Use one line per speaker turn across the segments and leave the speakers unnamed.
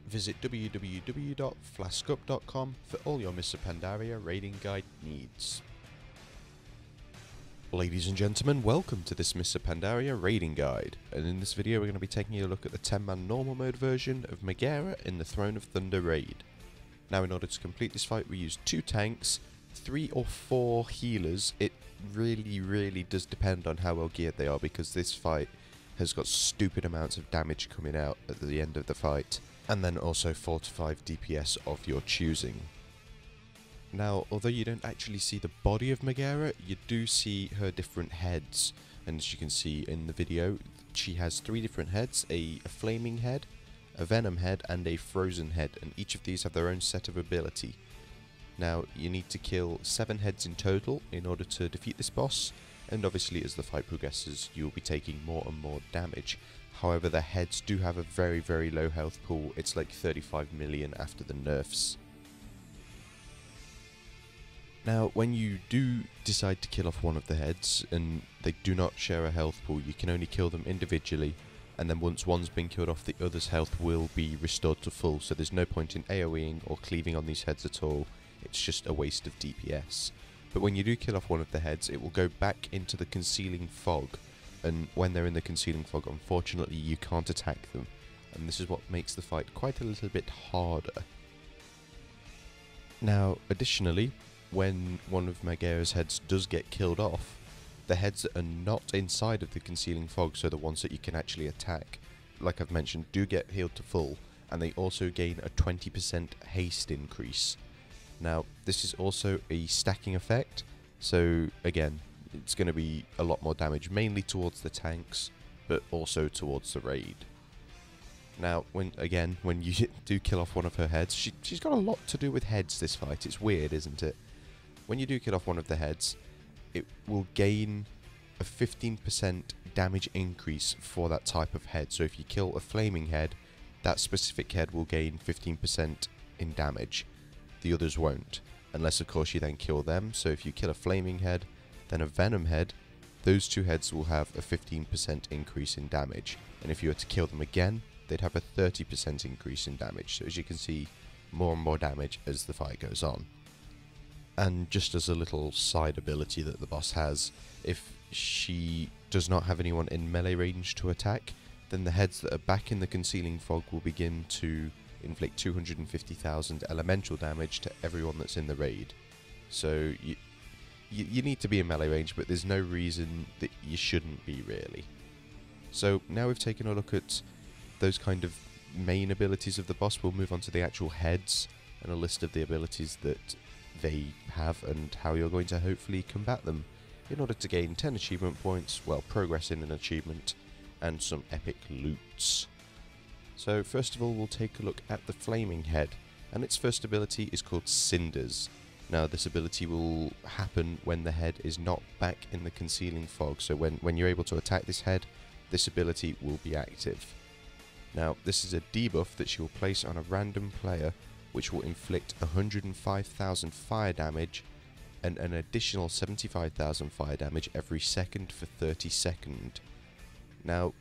Visit www.flaskup.com for all your Mr. Pandaria raiding guide needs. Ladies and gentlemen, welcome to this Mr. Pandaria raiding guide, and in this video we're going to be taking a look at the 10-man normal mode version of Megaera in the Throne of Thunder raid. Now, in order to complete this fight we use 2 tanks, 3 or 4 healers. It really does depend on how well geared they are, because this fight has got stupid amounts of damage coming out at the end of the fight, and then also 4 to 5 DPS of your choosing. Now, although you don't actually see the body of Megaera, you do see her different heads, and as you can see in the video, she has 3 different heads, a flaming head, a venom head, and a frozen head, and each of these have their own set of ability. Now, you need to kill 7 heads in total in order to defeat this boss, and obviously as the fight progresses you'll be taking more and more damage. However, the heads do have a very low health pool. It's like 35 million after the nerfs. Now, when you do decide to kill off one of the heads, and they do not share a health pool, you can only kill them individually, and then once one's been killed off, the other's health will be restored to full, so there's no point in AoEing or cleaving on these heads at all. It's just a waste of DPS. But when you do kill off one of the heads, it will go back into the concealing fog, and when they're in the concealing fog, unfortunately you can't attack them, and this is what makes the fight quite a little bit harder. Now, additionally, when one of Megaera's heads does get killed off, the heads that are not inside of the concealing fog, so the ones that you can actually attack, like I've mentioned, do get healed to full, and they also gain a 20% haste increase. Now, this is also a stacking effect, so again, it's going to be a lot more damage, mainly towards the tanks, but also towards the raid. Now, when you do kill off one of her heads, she's got a lot to do with heads this fight. It's weird, isn't it? When you do kill off one of the heads, it will gain a 15% damage increase for that type of head. So if you kill a flaming head, that specific head will gain 15% in damage. The others won't, unless of course you then kill them. So if you kill a flaming head, then a venom head, those 2 heads will have a 15% increase in damage. And if you were to kill them again, they'd have a 30% increase in damage. So as you can see, more and more damage as the fight goes on. And just as a little side ability that the boss has, if she does not have anyone in melee range to attack, then the heads that are back in the concealing fog will begin to inflict 250,000 elemental damage to everyone that's in the raid. So you need to be in melee range, but there's no reason that you shouldn't be, really. So now we've taken a look at those kind of main abilities of the boss, we'll move on to the actual heads and a list of the abilities that they have and how you're going to hopefully combat them in order to gain 10 achievement points, well, progress in an achievement, and some epic loots. So first of all, we'll take a look at the flaming head, and its first ability is called Cinders. Now, this ability will happen when the head is not back in the concealing fog, so when you're able to attack this head, this ability will be active. Now, this is a debuff that she will place on a random player, which will inflict 105,000 fire damage and an additional 75,000 fire damage every second for 30 seconds. Now,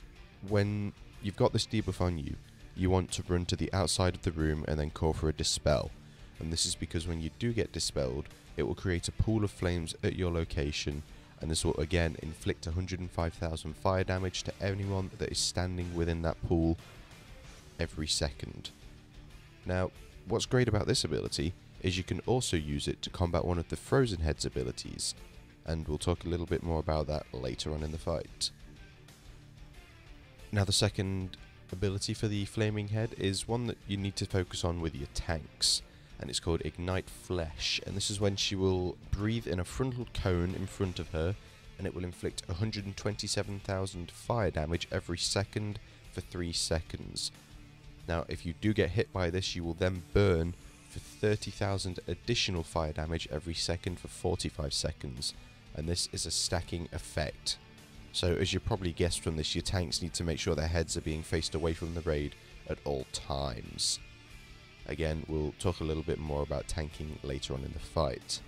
when you've got this debuff on you, you want to run to the outside of the room and then call for a dispel. And this is because when you do get dispelled, it will create a pool of flames at your location, and this will again inflict 105,000 fire damage to anyone that is standing within that pool every second. Now, what's great about this ability is you can also use it to combat one of the Frozen Head's abilities, and we'll talk a little bit more about that later on in the fight. Now, the second ability for the Flaming Head is one that you need to focus on with your tanks, and it's called Ignite Flesh, and this is when she will breathe in a frontal cone in front of her, and it will inflict 127,000 fire damage every second for 3 seconds. Now, if you do get hit by this, you will then burn for 30,000 additional fire damage every second for 45 seconds, and this is a stacking effect. So as you probably guessed from this, your tanks need to make sure their heads are being faced away from the raid at all times. Again, we'll talk a little bit more about tanking later on in the fight.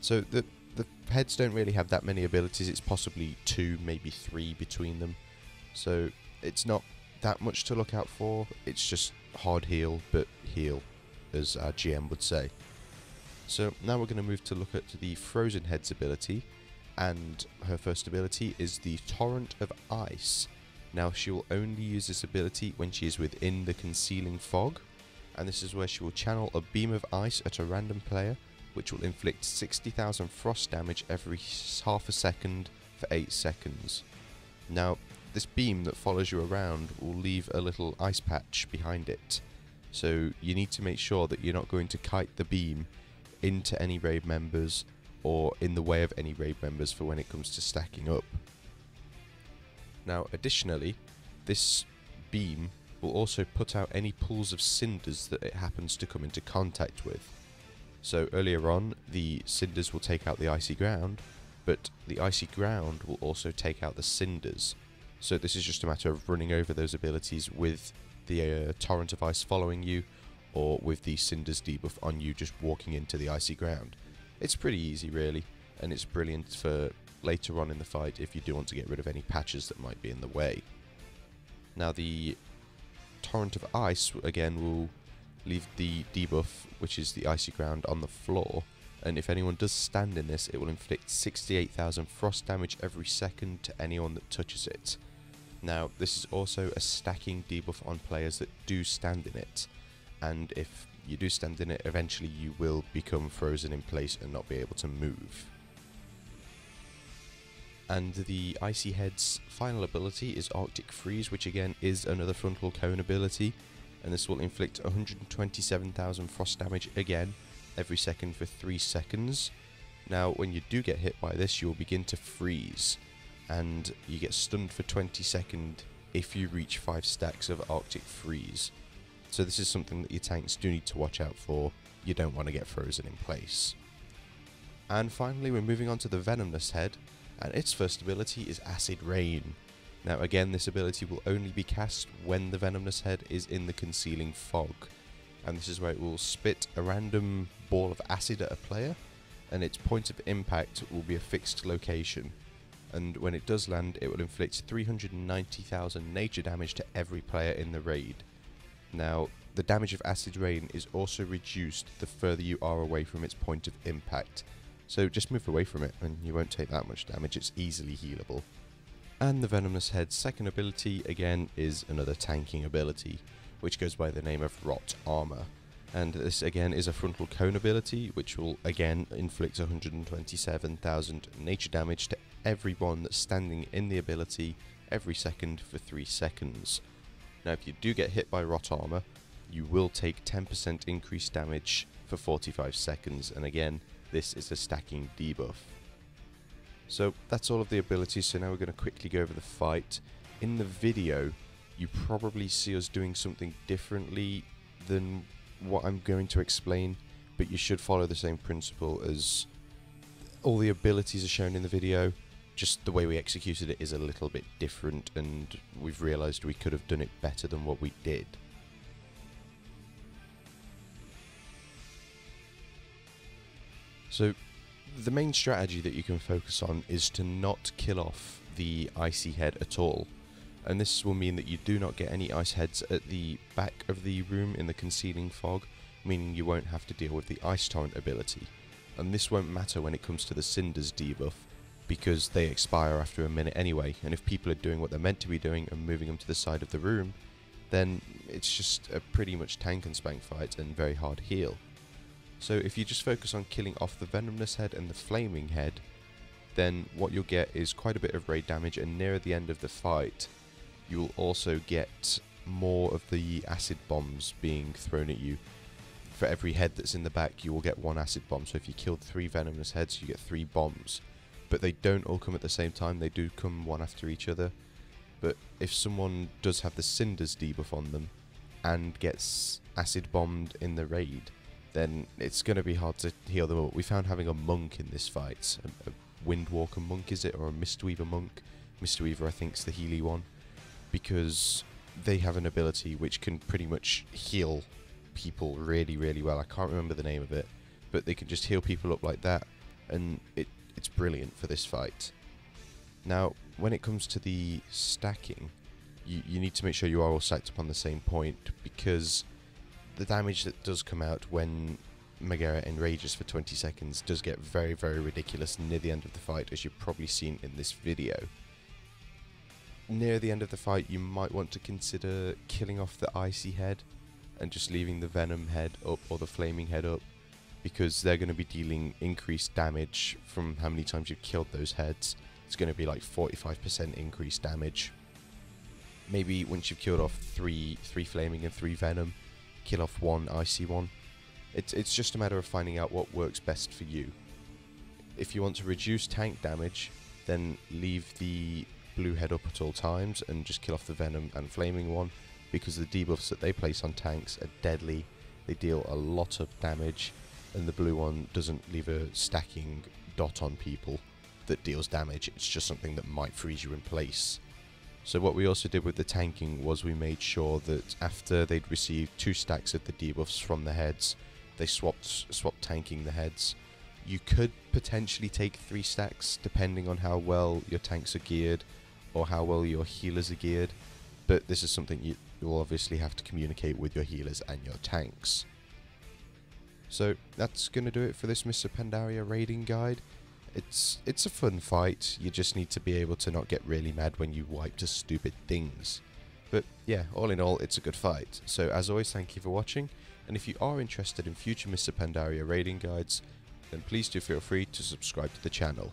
So the heads don't really have that many abilities, it's possibly 2, maybe 3 between them. So it's not that much to look out for. It's just hard heal, but heal, as our GM would say. So now we're going to move to look at the Frozen Head's ability, and her first ability is the Torrent of Ice. Now she will only use this ability when she is within the Concealing Fog, and this is where she will channel a beam of ice at a random player, which will inflict 60,000 frost damage every half a second for 8 seconds. Now this beam that follows you around will leave a little ice patch behind it, so you need to make sure that you're not going to kite the beam into any raid members or in the way of any raid members for when it comes to stacking up. Now additionally, this beam will also put out any pools of cinders that it happens to come into contact with. So earlier on, the cinders will take out the icy ground, but the icy ground will also take out the cinders. So this is just a matter of running over those abilities with the Torrent of Ice following you, or with the cinders debuff on you just walking into the icy ground. It's pretty easy really, and it's brilliant for later on in the fight if you do want to get rid of any patches that might be in the way. Now the Torrent of Ice again will leave the debuff, which is the icy ground, on the floor, and if anyone does stand in this, it will inflict 68,000 frost damage every second to anyone that touches it. Now this is also a stacking debuff on players that do stand in it, and if you do stand in it, eventually you will become frozen in place and not be able to move. And the Icy Head's final ability is Arctic Freeze, which again is another frontal cone ability, and this will inflict 127,000 frost damage again every second for 3 seconds. Now when you do get hit by this, you will begin to freeze, and you get stunned for 20 seconds if you reach 5 stacks of Arctic Freeze. So this is something that your tanks do need to watch out for. You don't want to get frozen in place. And finally we're moving on to the Venomous Head, and its first ability is Acid Rain. Now again, this ability will only be cast when the Venomous Head is in the Concealing Fog, and this is where it will spit a random ball of acid at a player, and its point of impact will be a fixed location, and when it does land it will inflict 390,000 nature damage to every player in the raid. Now the damage of Acid Rain is also reduced the further you are away from its point of impact, so just move away from it and you won't take that much damage. It's easily healable. And the Venomous Head's second ability again is another tanking ability, which goes by the name of Rot Armor, and this again is a frontal cone ability which will again inflict 127,000 nature damage to everyone that's standing in the ability every second for 3 seconds. Now if you do get hit by Rot Armor, you will take 10% increased damage for 45 seconds, and again this is a stacking debuff. So that's all of the abilities, so now we're going to quickly go over the fight. In the video you probably see us doing something differently than what I'm going to explain, but you should follow the same principle as all the abilities are shown in the video. Just the way we executed it is a little bit different, and we've realised we could have done it better than what we did. So the main strategy that you can focus on is to not kill off the Icy Head at all, and this will mean that you do not get any ice heads at the back of the room in the Concealing Fog, meaning you won't have to deal with the Ice Torrent ability, and this won't matter when it comes to the Cinders debuff, because they expire after a minute anyway, and if people are doing what they're meant to be doing and moving them to the side of the room, then it's just a pretty much tank and spank fight and very hard heal. So if you just focus on killing off the Venomous Head and the Flaming Head, then what you'll get is quite a bit of raid damage, and near the end of the fight you will also get more of the acid bombs being thrown at you. For every head that's in the back you will get 1 acid bomb, so if you killed 3 Venomous Heads you get 3 bombs. But they don't all come at the same time, they do come one after each other. But if someone does have the Cinders debuff on them and gets acid bombed in the raid, then it's going to be hard to heal them up. We found having a monk in this fight, a Windwalker monk is it, or a Mistweaver monk? Mistweaver I think is the Healy one, because they have an ability which can pretty much heal people really, really well. I can't remember the name of it, but they can just heal people up like that, and it's brilliant for this fight. Now, when it comes to the stacking, you need to make sure you are all stacked up on the same point, because the damage that does come out when Megaera enrages for 20 seconds does get very, very ridiculous near the end of the fight, as you've probably seen in this video. Near the end of the fight, you might want to consider killing off the icy head and just leaving the venom head up or the flaming head up, because they're going to be dealing increased damage from how many times you've killed those heads. It's going to be like 45% increased damage. Maybe once you've killed off three flaming and 3 venom, kill off 1 icy one. It's just a matter of finding out what works best for you. If you want to reduce tank damage, then leave the blue head up at all times and just kill off the venom and flaming one, because the debuffs that they place on tanks are deadly. They deal a lot of damage, and the blue one doesn't leave a stacking dot on people that deals damage. It's just something that might freeze you in place. So what we also did with the tanking was we made sure that after they'd received 2 stacks of the debuffs from the heads, they swapped tanking the heads. You could potentially take 3 stacks depending on how well your tanks are geared or how well your healers are geared, but this is something you'll obviously have to communicate with your healers and your tanks. So that's going to do it for this Mr. Pandaria raiding guide. It's a fun fight. You just need to be able to not get really mad when you wipe to stupid things. But yeah, all in all, it's a good fight. So as always, thank you for watching, and if you are interested in future Mr. Pandaria raiding guides, then please do feel free to subscribe to the channel.